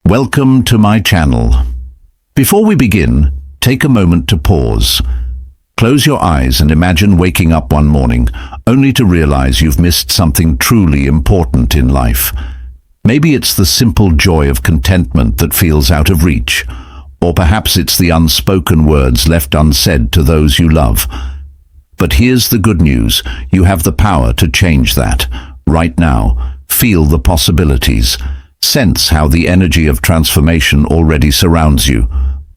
Welcome to my channel. Before we begin, take a moment to pause. Close your eyes and imagine waking up one morning, only to realize you've missed something truly important in life. Maybe it's the simple joy of contentment that feels out of reach, or perhaps it's the unspoken words left unsaid to those you love. But here's the good news: you have the power to change that. Right now, feel the possibilities. Sense how the energy of transformation already surrounds you.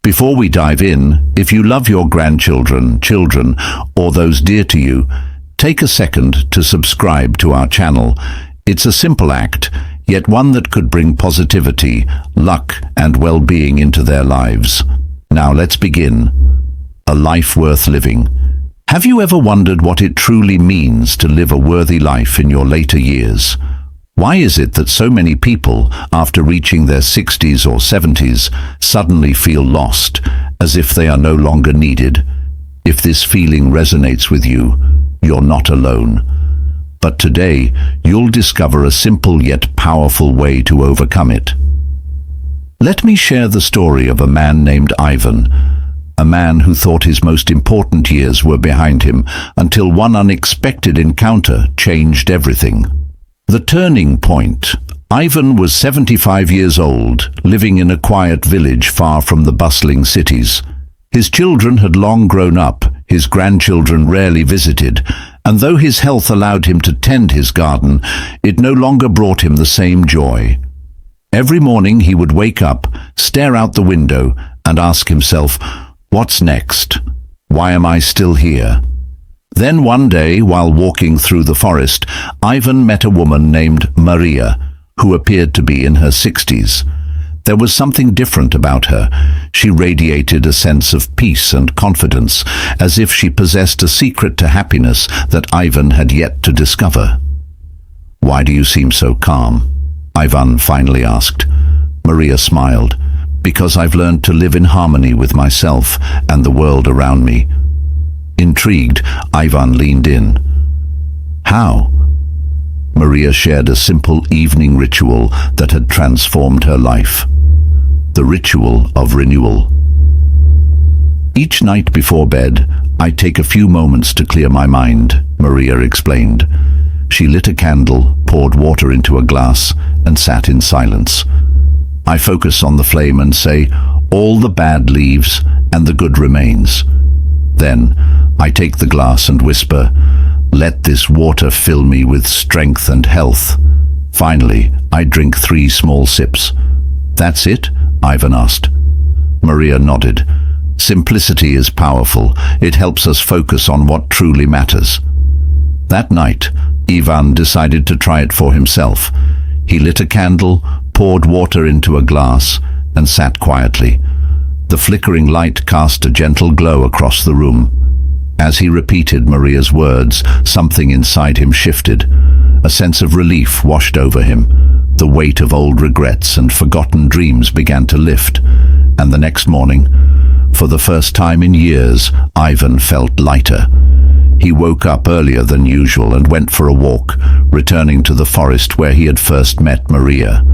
Before we dive in, if you love your grandchildren, children, or those dear to you, take a second to subscribe to our channel. It's a simple act, yet one that could bring positivity, luck, and well-being into their lives. Now let's begin. A life worth living. Have you ever wondered what it truly means to live a worthy life in your later years? Why is it that so many people, after reaching their 60s or 70s, suddenly feel lost, as if they are no longer needed? If this feeling resonates with you, you're not alone. But today, you'll discover a simple yet powerful way to overcome it. Let me share the story of a man named Ivan, a man who thought his most important years were behind him until one unexpected encounter changed everything. The turning point. Ivan was 75 years old, living in a quiet village far from the bustling cities. His children had long grown up, his grandchildren rarely visited, and though his health allowed him to tend his garden, it no longer brought him the same joy. Every morning he would wake up, stare out the window, and ask himself, "What's next? Why am I still here?" Then one day, while walking through the forest, Ivan met a woman named Maria, who appeared to be in her 60s. There was something different about her. She radiated a sense of peace and confidence, as if she possessed a secret to happiness that Ivan had yet to discover. "Why do you seem so calm?" Ivan finally asked. Maria smiled. "Because I've learned to live in harmony with myself and the world around me." Intrigued, Ivan leaned in. "How?" Maria shared a simple evening ritual that had transformed her life. The ritual of renewal. "Each night before bed, I take a few moments to clear my mind," Maria explained. She lit a candle, poured water into a glass, and sat in silence. "I focus on the flame and say, 'All the bad leaves and the good remains.' Then, I take the glass and whisper, 'Let this water fill me with strength and health.' Finally, I drink 3 small sips." "That's it?" Ivan asked. Maria nodded. "Simplicity is powerful. It helps us focus on what truly matters." That night, Ivan decided to try it for himself. He lit a candle, poured water into a glass, and sat quietly. The flickering light cast a gentle glow across the room. As he repeated Maria's words, something inside him shifted. A sense of relief washed over him. The weight of old regrets and forgotten dreams began to lift. And the next morning, for the first time in years, Ivan felt lighter. He woke up earlier than usual and went for a walk, returning to the forest where he had first met Maria.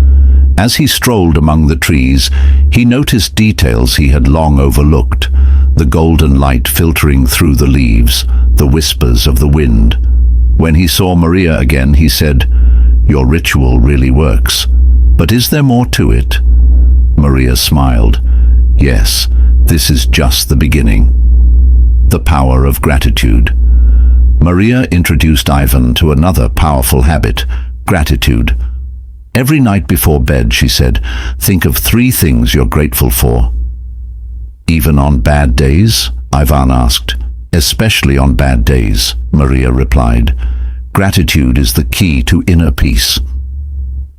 As he strolled among the trees, he noticed details he had long overlooked: the golden light filtering through the leaves, the whispers of the wind. When he saw Maria again, he said, "Your ritual really works. But is there more to it?" Maria smiled. "Yes, this is just the beginning." The power of gratitude. Maria introduced Ivan to another powerful habit: gratitude. Every night before bed, she said, "Think of 3 things you're grateful for." "Even on bad days?" Ivan asked. "Especially on bad days," Maria replied. "Gratitude is the key to inner peace."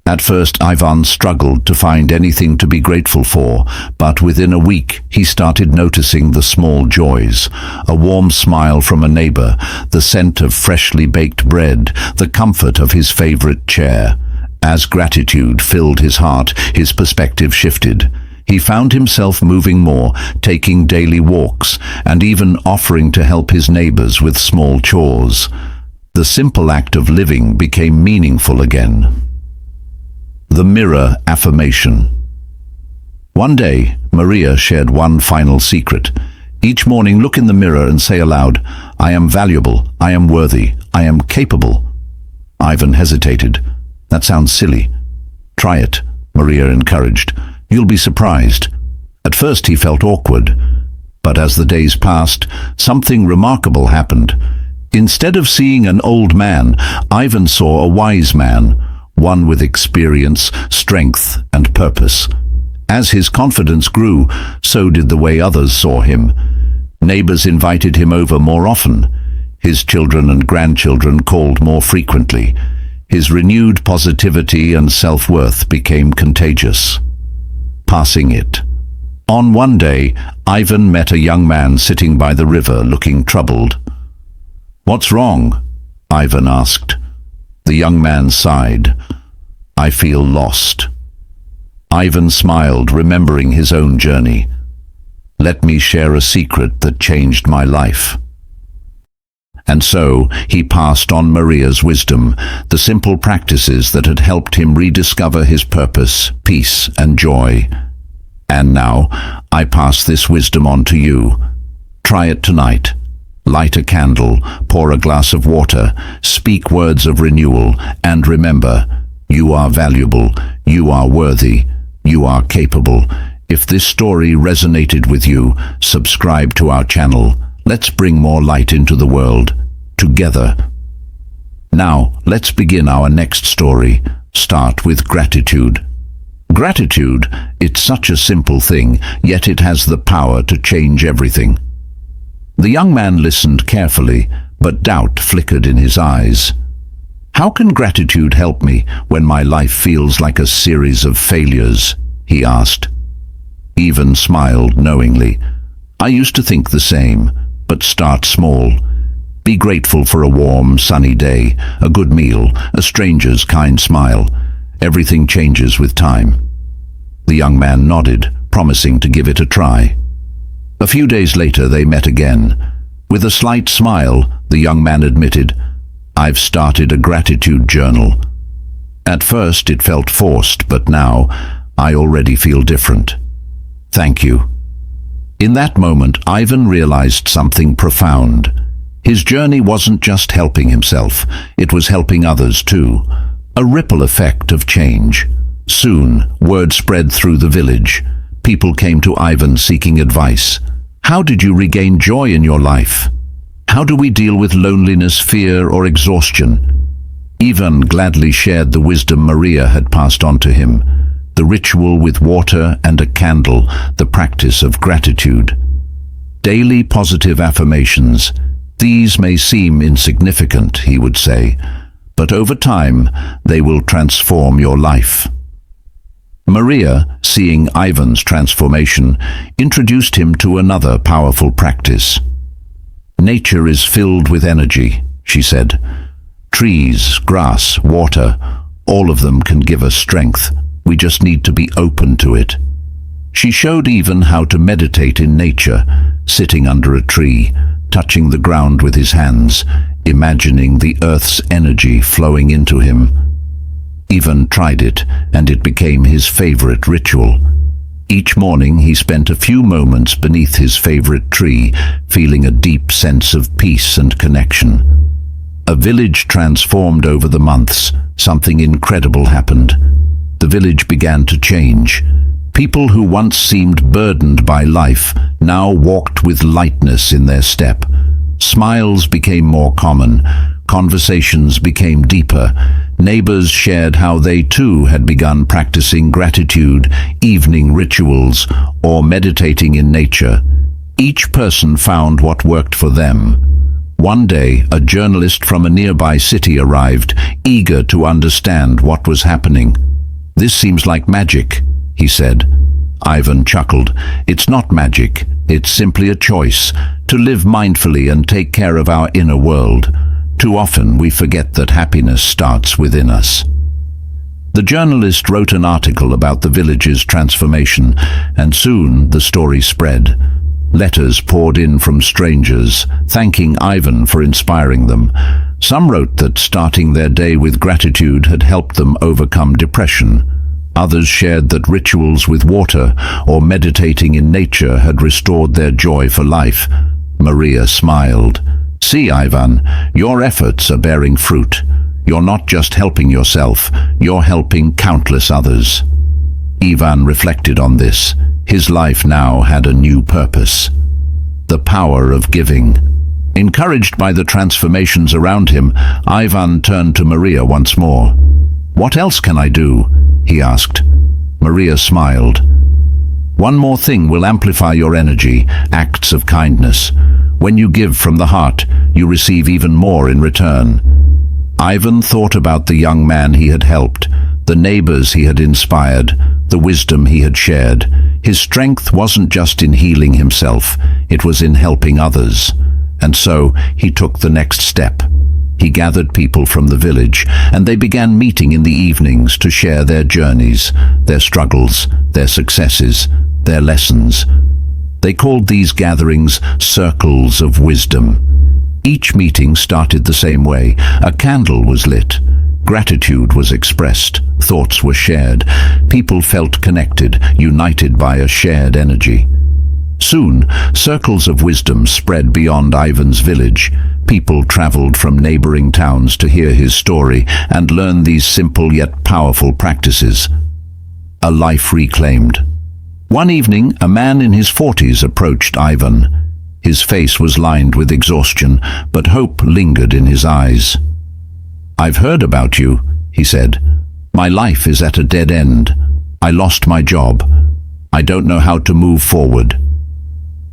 At first, Ivan struggled to find anything to be grateful for, but within a week, he started noticing the small joys: a warm smile from a neighbor, the scent of freshly baked bread, the comfort of his favorite chair. As gratitude filled his heart, his perspective shifted. He found himself moving more, taking daily walks, and even offering to help his neighbors with small chores. The simple act of living became meaningful again. The mirror affirmation. One day, Maria shared one final secret. Each morning, look in the mirror and say aloud, "I am valuable, I am worthy, I am capable." Ivan hesitated. "That sounds silly." "Try it," Maria encouraged. "You'll be surprised." At first he felt awkward, but as the days passed, something remarkable happened. Instead of seeing an old man, Ivan saw a wise man, one with experience, strength, and purpose. As his confidence grew, so did the way others saw him. Neighbors invited him over more often. His children and grandchildren called more frequently. His renewed positivity and self-worth became contagious. Passing it. On one day, Ivan met a young man sitting by the river looking troubled. "What's wrong?" Ivan asked. The young man sighed. "I feel lost." Ivan smiled, remembering his own journey. "Let me share a secret that changed my life." And so he passed on Maria's wisdom, the simple practices that had helped him rediscover his purpose, peace, and joy. And now, I pass this wisdom on to you. Try it tonight. Light a candle, pour a glass of water, speak words of renewal, and remember, you are valuable, you are worthy, you are capable. If this story resonated with you, subscribe to our channel. Let's bring more light into the world, together. Now, let's begin our next story. Start with gratitude. Gratitude, it's such a simple thing, yet it has the power to change everything. The young man listened carefully, but doubt flickered in his eyes. "How can gratitude help me when my life feels like a series of failures?" he asked. Ivan smiled knowingly. "I used to think the same, but start small. Be grateful for a warm, sunny day, a good meal, a stranger's kind smile. Everything changes with time." The young man nodded, promising to give it a try. A few days later they met again. With a slight smile, the young man admitted, "I've started a gratitude journal. At first it felt forced, but now I already feel different. Thank you." In that moment, Ivan realized something profound. His journey wasn't just helping himself, it was helping others too. A ripple effect of change. Soon, word spread through the village. People came to Ivan seeking advice. How did you regain joy in your life? How do we deal with loneliness, fear, or exhaustion? Ivan gladly shared the wisdom Maria had passed on to him. The ritual with water and a candle, the practice of gratitude. Daily positive affirmations. These may seem insignificant, he would say, but over time they will transform your life. Maria, seeing Ivan's transformation, introduced him to another powerful practice. "Nature is filled with energy," she said. "Trees, grass, water, all of them can give us strength. We just need to be open to it." She showed Ivan how to meditate in nature, sitting under a tree, touching the ground with his hands, imagining the earth's energy flowing into him. Ivan tried it, and it became his favorite ritual. Each morning he spent a few moments beneath his favorite tree, feeling a deep sense of peace and connection. A village transformed over the months. Something incredible happened. The village began to change. People who once seemed burdened by life now walked with lightness in their step. Smiles became more common. Conversations became deeper. Neighbors shared how they too had begun practicing gratitude, evening rituals, or meditating in nature. Each person found what worked for them. One day, a journalist from a nearby city arrived, eager to understand what was happening. "This seems like magic," he said. Ivan chuckled. "It's not magic. It's simply a choice to live mindfully and take care of our inner world. Too often we forget that happiness starts within us." The journalist wrote an article about the village's transformation, and soon the story spread. Letters poured in from strangers, thanking Ivan for inspiring them. Some wrote that starting their day with gratitude had helped them overcome depression. Others shared that rituals with water or meditating in nature had restored their joy for life. Maria smiled. "See, Ivan, your efforts are bearing fruit. You're not just helping yourself, you're helping countless others." Ivan reflected on this. His life now had a new purpose. The power of giving. Encouraged by the transformations around him, Ivan turned to Maria once more. "What else can I do?" he asked. Maria smiled. "One more thing will amplify your energy, acts of kindness. When you give from the heart, you receive even more in return." Ivan thought about the young man he had helped, the neighbors he had inspired, the wisdom he had shared. His strength wasn't just in healing himself, it was in helping others. And so he took the next step. He gathered people from the village, and they began meeting in the evenings to share their journeys, their struggles, their successes, their lessons. They called these gatherings circles of wisdom. Each meeting started the same way. A candle was lit. Gratitude was expressed. Thoughts were shared. People felt connected, united by a shared energy. Soon, circles of wisdom spread beyond Ivan's village. People traveled from neighboring towns to hear his story and learn these simple yet powerful practices. A life reclaimed. One evening, a man in his 40s approached Ivan. His face was lined with exhaustion, but hope lingered in his eyes. "I've heard about you," he said. "My life is at a dead end. I lost my job. I don't know how to move forward."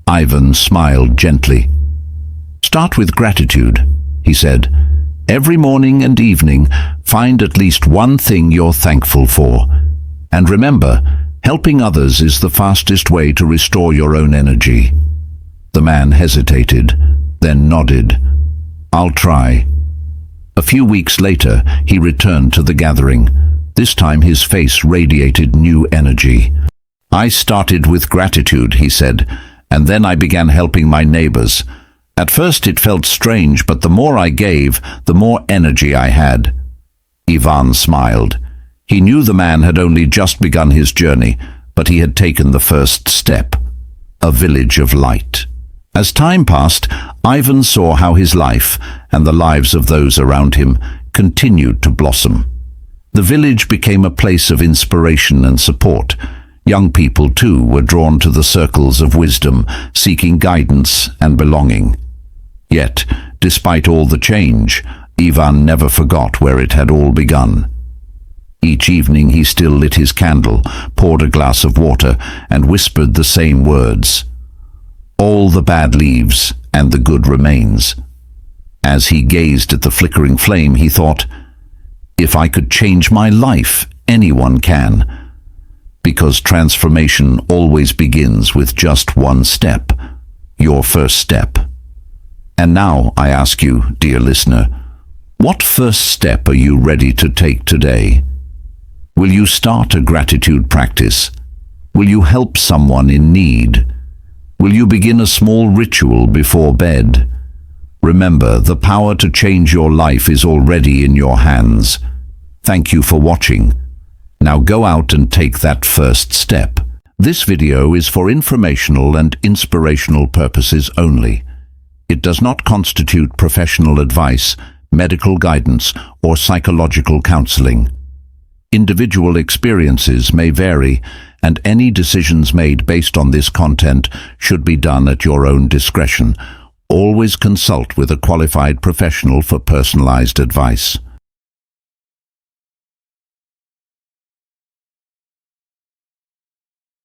Ivan smiled gently. "Start with gratitude," he said. "Every morning and evening, find at least one thing you're thankful for. And remember, helping others is the fastest way to restore your own energy." The man hesitated, then nodded. "I'll try." A few weeks later, he returned to the gathering. This time his face radiated new energy. "I started with gratitude," he said, "and then I began helping my neighbors. At first it felt strange, but the more I gave, the more energy I had." Ivan smiled. He knew the man had only just begun his journey, but he had taken the first step. A village of light. As time passed, Ivan saw how his life, and the lives of those around him, continued to blossom. The village became a place of inspiration and support. Young people, too, were drawn to the circles of wisdom, seeking guidance and belonging. Yet, despite all the change, Ivan never forgot where it had all begun. Each evening he still lit his candle, poured a glass of water, and whispered the same words. "All the bad leaves, and the good remains." As he gazed at the flickering flame, he thought, "If I could change my life, anyone can." Because transformation always begins with just one step, your first step. And now I ask you, dear listener, what first step are you ready to take today? Will you start a gratitude practice? Will you help someone in need? Will you begin a small ritual before bed? Remember, the power to change your life is already in your hands. Thank you for watching. Now go out and take that first step. This video is for informational and inspirational purposes only. It does not constitute professional advice, medical guidance, or psychological counseling. Individual experiences may vary, and any decisions made based on this content should be done at your own discretion. Always consult with a qualified professional for personalized advice.